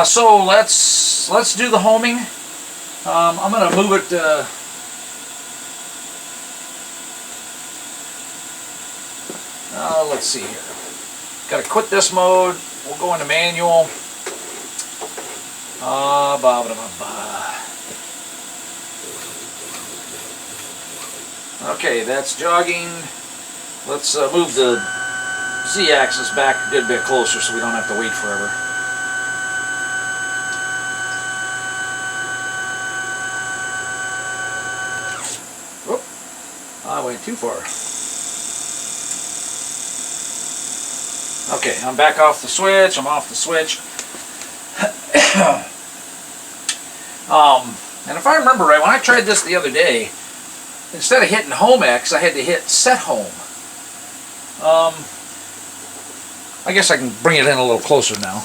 So let's do the homing. I'm going to move it let's see here. Got to quit this mode. We'll go into manual. Okay, that's jogging. Let's move the Z-axis back a good bit closer so we don't have to wait forever. Whoop. I went too far. Okay, I'm back off the switch. I'm off the switch. And if I remember right, when I tried this the other day, instead of hitting home X, I had to hit set home. I guess I can bring it in a little closer now.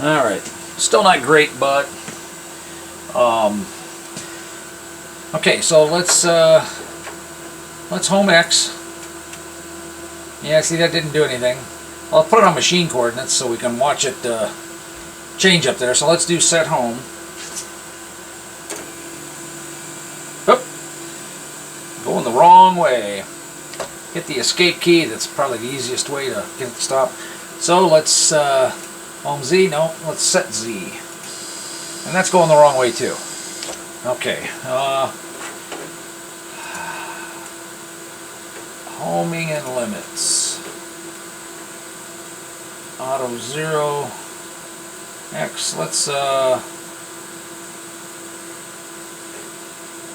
Alright, still not great, but okay, so let's home X. Yeah, see, that didn't do anything. I'll put it on machine coordinates so we can watch it change up there. So let's do set home. Oop. Going the wrong way. Hit the escape key. That's probably the easiest way to get it to stop. So let's home Z. No, let's set Z. And that's going the wrong way too. Okay. Homing and limits. Auto 0. X. Let's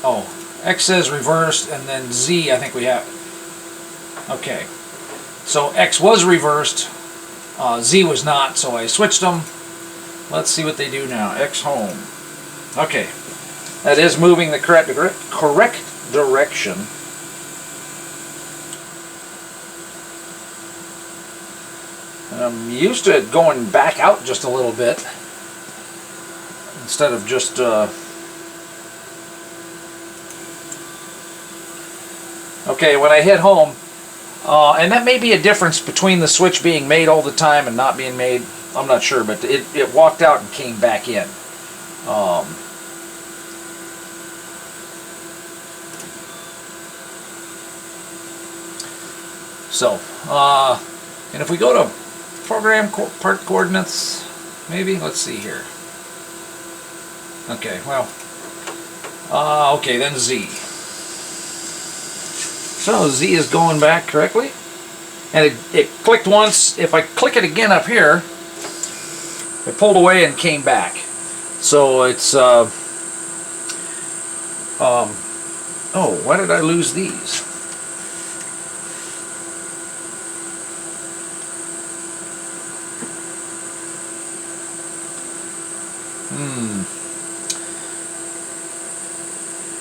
oh, X says reversed, and then Z I think we have. Okay. So X was reversed. Z was not, so I switched them. Let's see what they do now. X home. Okay. That is moving the correct direction. I'm used to it going back out just a little bit instead of just okay, when I hit home, and that may be a difference between the switch being made all the time and not being made. I'm not sure, but it walked out and came back in. So, and if we go to program part coordinates, maybe, let's see here. Okay, well, okay, then Z. So Z is going back correctly, and it clicked once. If I click it again up here, it pulled away and came back. So it's oh, why did I lose these?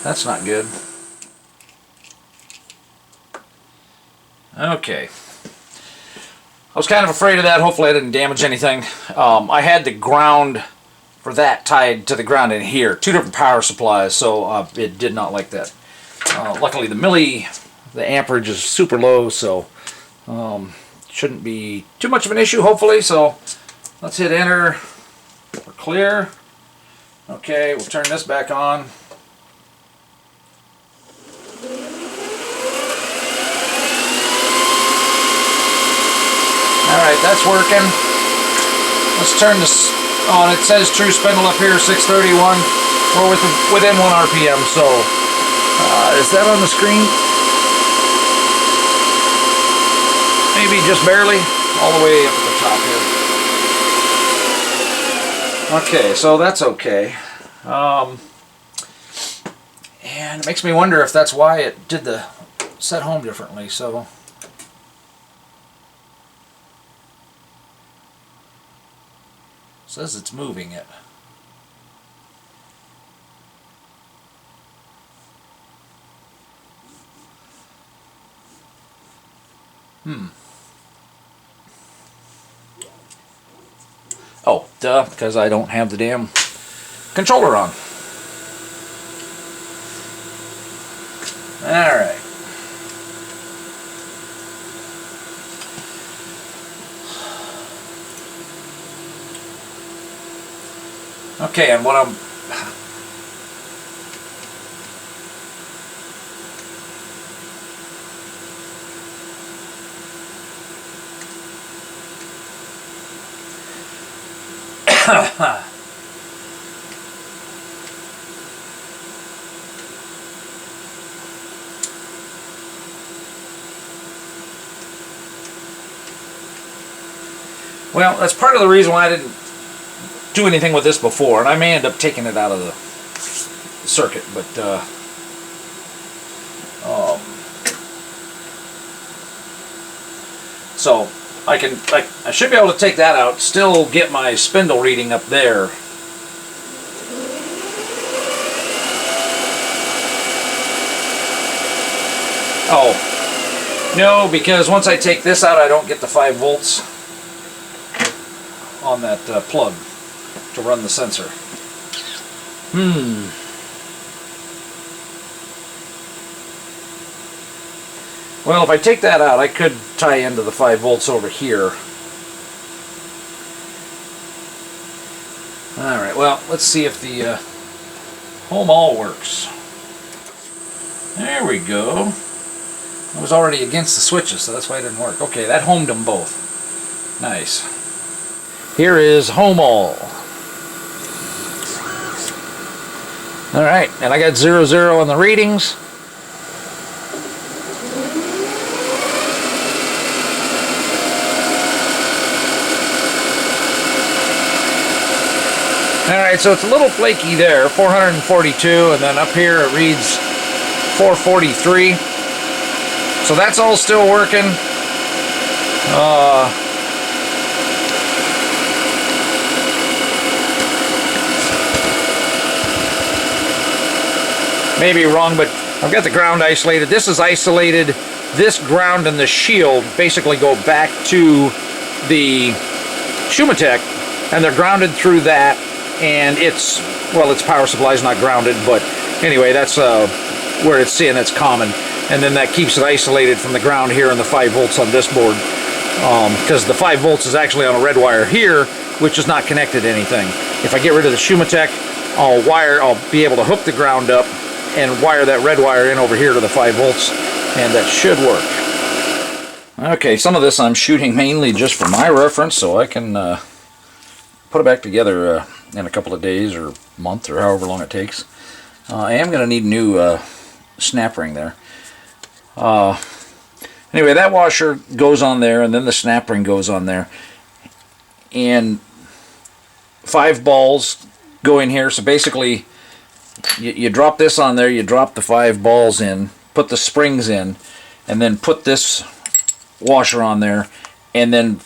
That's not good. Okay. I was kind of afraid of that. Hopefully I didn't damage anything. I had the ground for that tied to the ground in here. Two different power supplies, so it did not like that. Luckily the amperage is super low, so shouldn't be too much of an issue, hopefully. So let's hit enter for clear. Okay, we'll turn this back on. Alright, that's working. Let's turn this on. It says true spindle up here, 631. We're within 1 RPM, so is that on the screen? Maybe just barely, all the way up at the top here. Okay, so that's okay. And it makes me wonder if that's why it did the set home differently. So it says it's moving it. Oh, duh, because I don't have the damn controller on. Alright. Okay, and what I'm... Well, that's part of the reason why I didn't do anything with this before, and I may end up taking it out of the circuit, but so I should be able to take that out, still get my spindle reading up there. Oh, no, because once I take this out, I don't get the 5 volts on that plug to run the sensor. Well, if I take that out, I could tie into the 5 volts over here. Alright, well, let's see if the home all works. There we go. I was already against the switches, so that's why it didn't work. Okay, that homed them both. Nice. Here is home all. Alright, and I got 0, 0 on the readings. Alright, so it's a little flaky there, 442, and then up here it reads 443. So that's all still working. Maybe wrong, but I've got the ground isolated. This is isolated. This ground and the shield basically go back to the Shumatech, and they're grounded through that, and its power supply is not grounded, but anyway, that's where it's seeing that's common. And then that keeps it isolated from the ground here and the 5 volts on this board, because the 5 volts is actually on a red wire here, which is not connected to anything. If I get rid of the Shumatech, I'll be able to hook the ground up and wire that red wire in over here to the 5 volts, and that should work. Okay, some of this I'm shooting mainly just for my reference, so I can put it back together in a couple of days or month or however long it takes. I am going to need a new snap ring there. Anyway, that washer goes on there, and then the snap ring goes on there, and 5 balls go in here. So basically you drop this on there, you drop the 5 balls in, put the springs in, and then put this washer on there, and then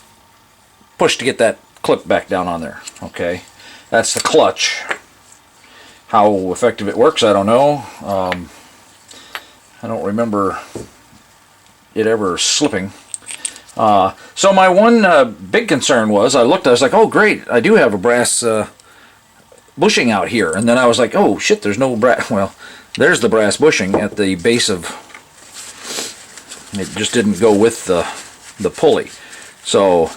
push to get that clip back down on there. Okay, that's the clutch. How effective it works, I don't know. I don't remember it ever slipping. So my one big concern was, I was like, oh great, I do have a brass bushing out here. And then I was like, oh shit, there's no brass. Well, there's the brass bushing at the base of, it just didn't go with the pulley. So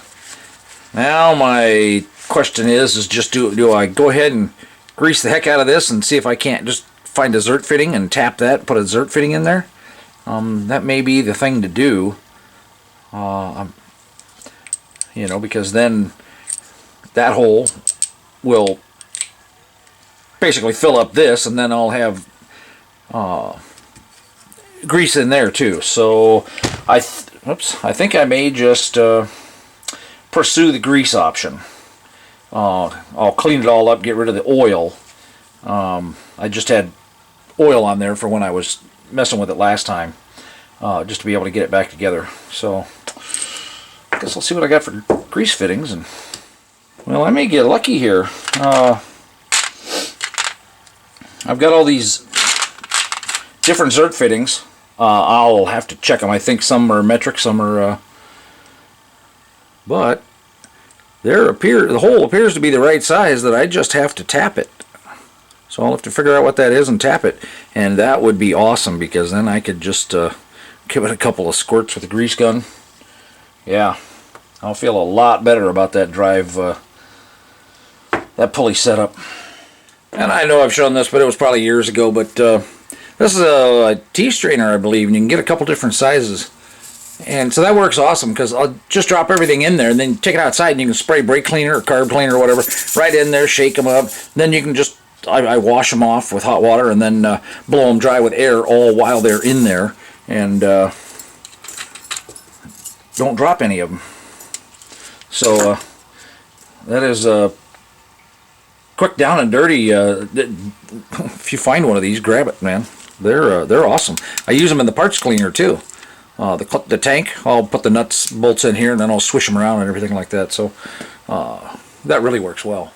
now my question is just do I go ahead and grease the heck out of this and see if I can't just find a zert fitting and tap that, put a zert fitting in there? That may be the thing to do. Because then that hole will basically fill up this, and then I'll have grease in there too. So I think I may just pursue the grease option. I'll clean it all up, get rid of the oil. I just had oil on there for when I was messing with it last time, just to be able to get it back together. So I guess I'll see what I got for grease fittings. And well, I may get lucky here. I've got all these different Zert fittings. I'll have to check them. I think some are metric, some are but the hole appears to be the right size, that I just have to tap it. So I'll have to figure out what that is and tap it, and that would be awesome, because then I could just give it a couple of squirts with a grease gun. Yeah, I'll feel a lot better about that drive, that pulley setup. And I know I've shown this, but it was probably years ago, but this is a T-strainer, I believe, and you can get a couple different sizes. And so that works awesome, because I'll just drop everything in there and then take it outside, and you can spray brake cleaner or carb cleaner or whatever right in there, shake them up. Then you can just, I wash them off with hot water and then blow them dry with air all while they're in there, and don't drop any of them. So that is quick down and dirty. If you find one of these, grab it, man. They're awesome. I use them in the parts cleaner too. The tank, I'll put the nuts, bolts in here, and then I'll swish them around and everything like that. So that really works well.